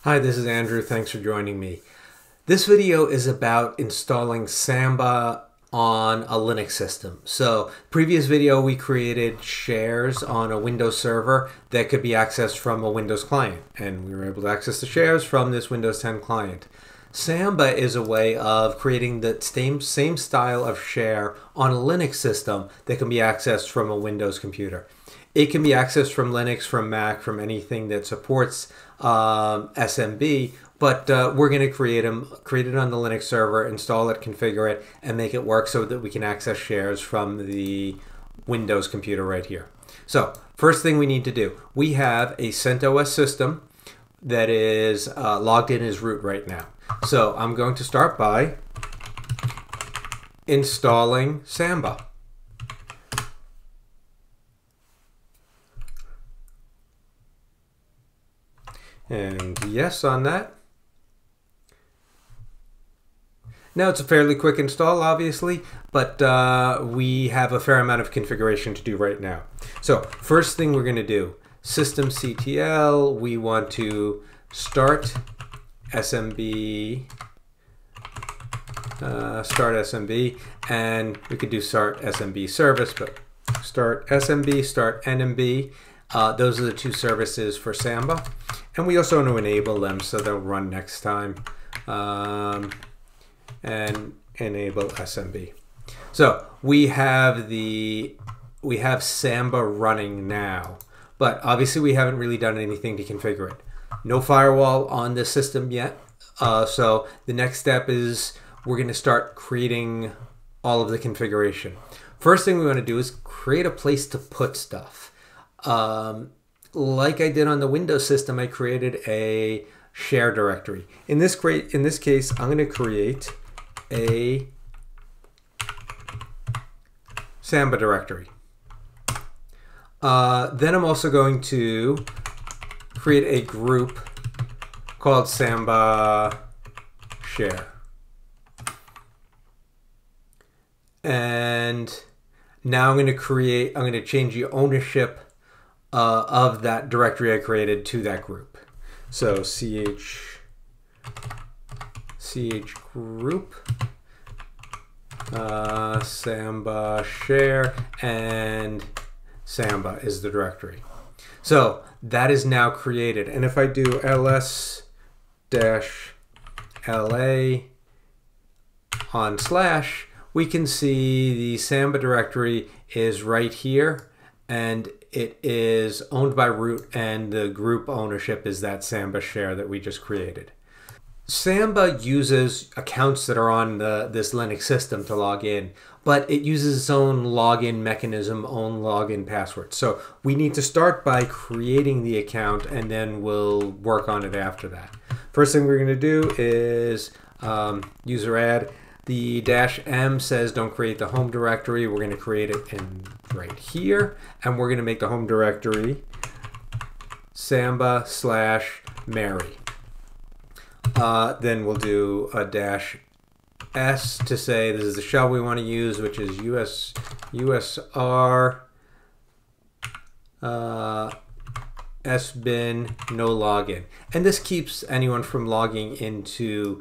Hi, this is Andrew. Thanks for joining me. This video is about installing Samba on a Linux system. So, previous video we created shares on a Windows server that could be accessed from a Windows client, and we were able to access the shares from this Windows 10 client. Samba is a way of creating the same style of share on a Linux system that can be accessed from a Windows computer. It can be accessed from Linux, from Mac, from anything that supports SMB, but we're going to create it on the Linux server, install it, configure it, and make it work so that we can access shares from the Windows computer right here. So first thing we need to do, we have a CentOS system that is logged in as root right now. So I'm going to start by installing Samba. And yes on that. Now it's a fairly quick install, obviously, but we have a fair amount of configuration to do right now. So first thing we're going to do, systemctl, we want to start SMB, and we could do start SMB service, but start SMB, start NMB. Those are the two services for Samba. And we also want to enable them so they'll run next time, and enable SMB. So we have Samba running now, but obviously we haven't really done anything to configure it. No firewall on this system yet. So the next step is we're going to start creating all of the configuration. First thing we want to do is create a place to put stuff. Like I did on the Windows system, I created a share directory. In this case, I'm going to create a Samba directory. Then I'm also going to create a group called Samba share. And now I'm going to change the ownership of that directory I created to that group. So ch group Samba share, and Samba is the directory. So that is now created, and if I do ls-la on /, we can see the Samba directory is right here, and it is owned by root, and the group ownership is that Samba share that we just created. Samba uses accounts that are on this Linux system to log in, but it uses its own login mechanism, own login password. So we need to start by creating the account, and then we'll work on it after that. First thing we're going to do is user add. The -m says don't create the home directory. We're going to create it right here, and we're going to make the home directory Samba/Mary. Then we'll do a -s to say this is the shell we want to use, which is usr sbin no login, and this keeps anyone from logging into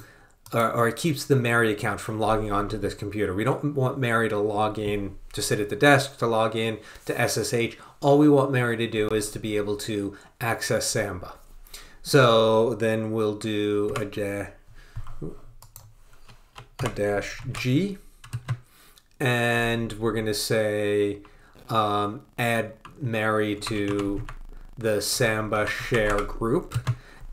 or it keeps the Mary account from logging onto this computer. We don't want Mary to log in, to sit at the desk, to log in to SSH. All we want Mary to do is to be able to access Samba. So then we'll do a -g, and we're going to say add Mary to the Samba share group.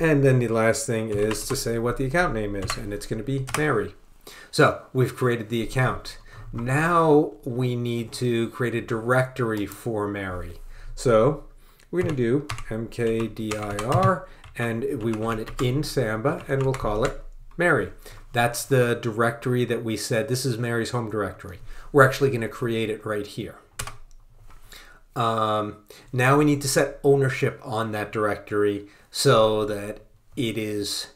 And then the last thing is to say what the account name is, and it's going to be Mary. So we've created the account. Now we need to create a directory for Mary. So we're going to do mkdir, and we want it in Samba, and we'll call it Mary. That's the directory that we said, this is Mary's home directory. We're actually going to create it right here. Now we need to set ownership on that directory so that it is,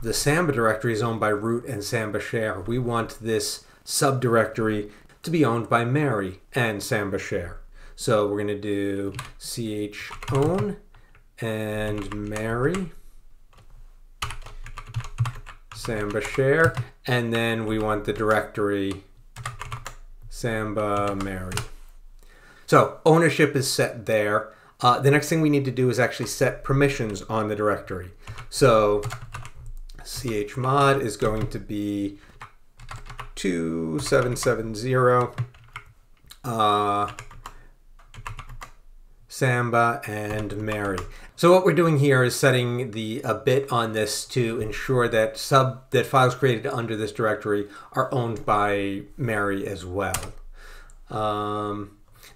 the Samba directory is owned by root and Samba share. We want this subdirectory to be owned by Mary and Samba share. So we're going to do chown and Mary Samba share, and then we want the directory Samba Mary. So ownership is set there. The next thing we need to do is actually set permissions on the directory. So chmod is going to be 2770 Samba and Mary. So what we're doing here is setting a bit on this to ensure that files created under this directory are owned by Mary as well.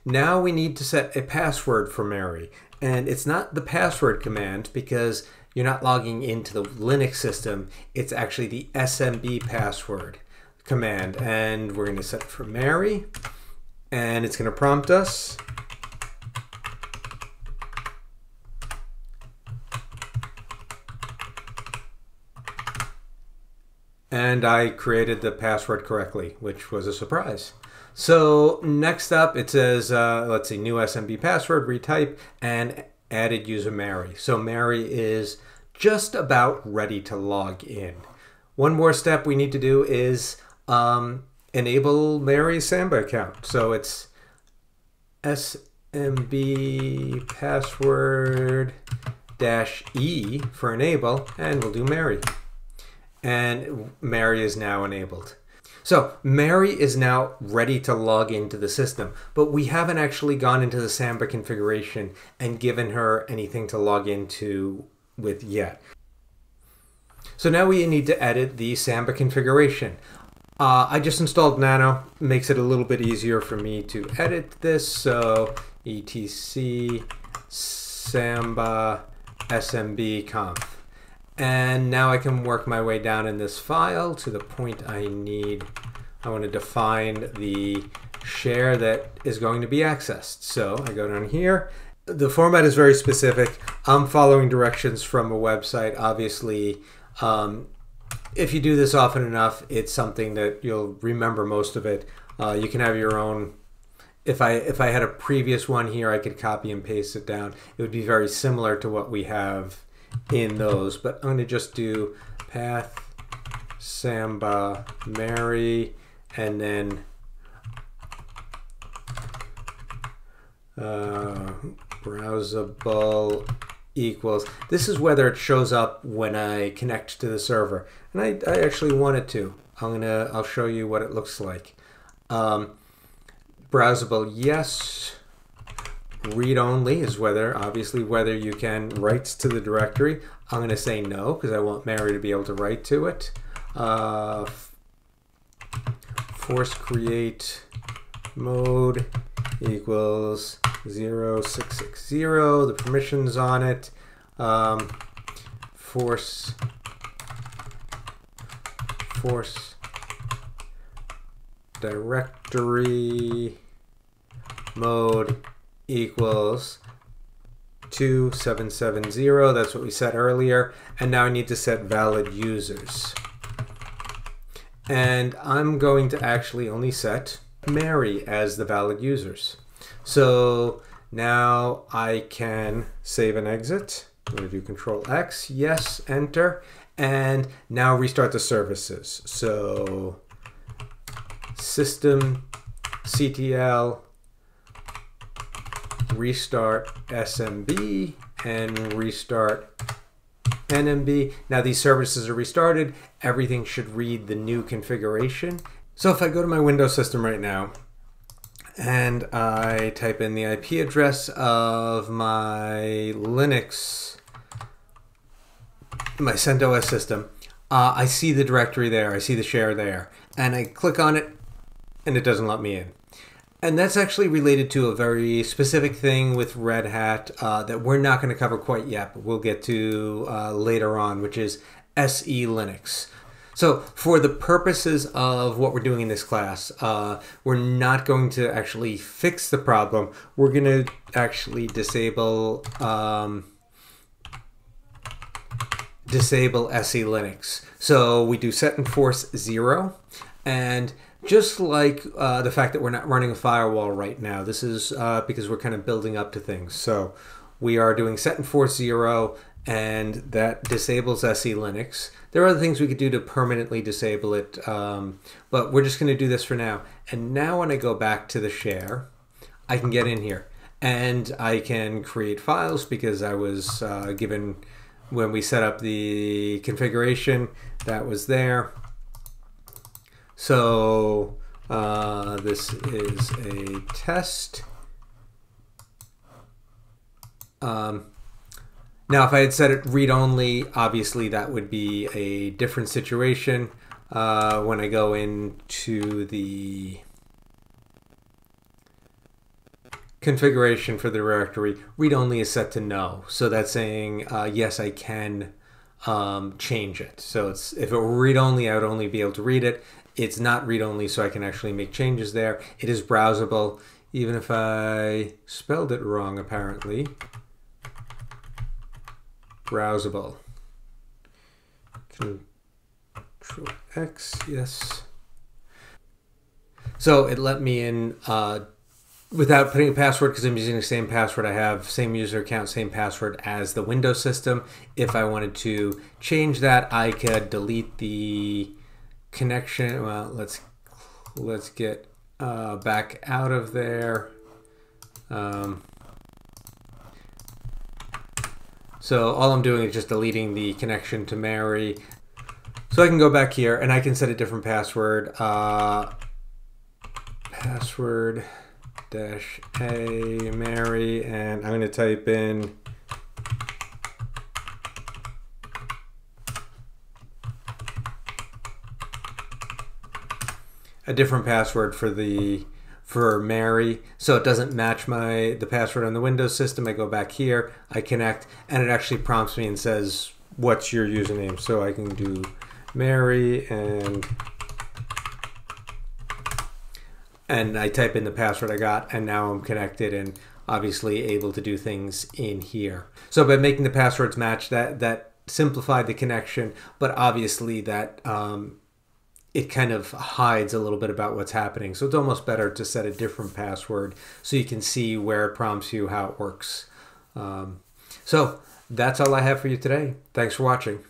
Now we need to set a password for Mary, and it's not the password command because you're not logging into the Linux system. It's actually the SMB password command, and we're going to set it for Mary, and it's going to prompt us and I created the password correctly, which was a surprise. So next up it says, let's see, new SMB password, retype, and added user Mary. So Mary is just about ready to log in. One more step we need to do is enable Mary's Samba account. So it's SMB password -E for enable, and we'll do Mary. And Mary is now enabled. So Mary is now ready to log into the system, but we haven't actually gone into the Samba configuration and given her anything to log into with yet. So now we need to edit the Samba configuration. I just installed Nano, makes it a little bit easier for me to edit this. So etc samba smb conf. And now I can work my way down in this file to the point I need. I want to define the share that is going to be accessed. So I go down here. The format is very specific. I'm following directions from a website. Obviously, if you do this often enough, it's something that you'll remember most of it. You can have your own. If I had a previous one here, I could copy and paste it down. It would be very similar to what we have in those, but I'm going to just do path Samba Mary, and then browsable equals. This is whether it shows up when I connect to the server, and I actually want it to. I'll show you what it looks like. Browsable, yes. Read only is obviously whether you can write to the directory. I'm going to say no because I want Mary to be able to write to it. Force create mode equals 0660. The permissions on it. Force directory mode equals 2770. That's what we set earlier. And now I need to set valid users. And I'm going to actually only set Mary as the valid users. So now I can save and exit. I'm going to do Control X, yes, enter, and now restart the services. So system ctl restart SMB and restart NMB. Now these services are restarted. Everything should read the new configuration. So if I go to my Windows system right now and I type in the IP address of my Linux, my CentOS system, I see the directory there, I see the share there, and I click on it and it doesn't let me in. And that's actually related to a very specific thing with Red Hat that we're not going to cover quite yet, but we'll get to later on, which is SE Linux. So for the purposes of what we're doing in this class, we're not going to actually fix the problem. We're going to actually disable SE Linux. So we do set and force 0, and just like the fact that we're not running a firewall right now, this is because we're kind of building up to things. So we are doing set and force 0, and that disables SE Linux. There are other things we could do to permanently disable it, but we're just going to do this for now. And now when I go back to the share, I can get in here and I can create files because I was given, when we set up the configuration, that was there. So this is a test. Now, if I had set it read-only, obviously that would be a different situation. When I go into the configuration for the directory, read-only is set to no. So that's saying, yes, I can change it. So if it were read-only, I would only be able to read it. It's not read-only, so I can actually make changes there. It is browsable, even if I spelled it wrong, apparently. Browsable. Control X, yes. So it let me in without putting a password, because I'm using the same password I have, same user account, same password as the Windows system. If I wanted to change that, I could delete the connection. Well, let's get back out of there. So all I'm doing is just deleting the connection to Mary. So I can go back here and I can set a different password. Password -a Mary, and I'm going to type in a different password for Mary, so it doesn't match the password on the Windows system. I go back here, I connect, and it actually prompts me and says, what's your username? So I can do Mary, and I type in the password I got, and now I'm connected and obviously able to do things in here. So by making the passwords match, that simplified the connection, but obviously that it kind of hides a little bit about what's happening. So it's almost better to set a different password so you can see where it prompts you, how it works. So that's all I have for you today. Thanks for watching.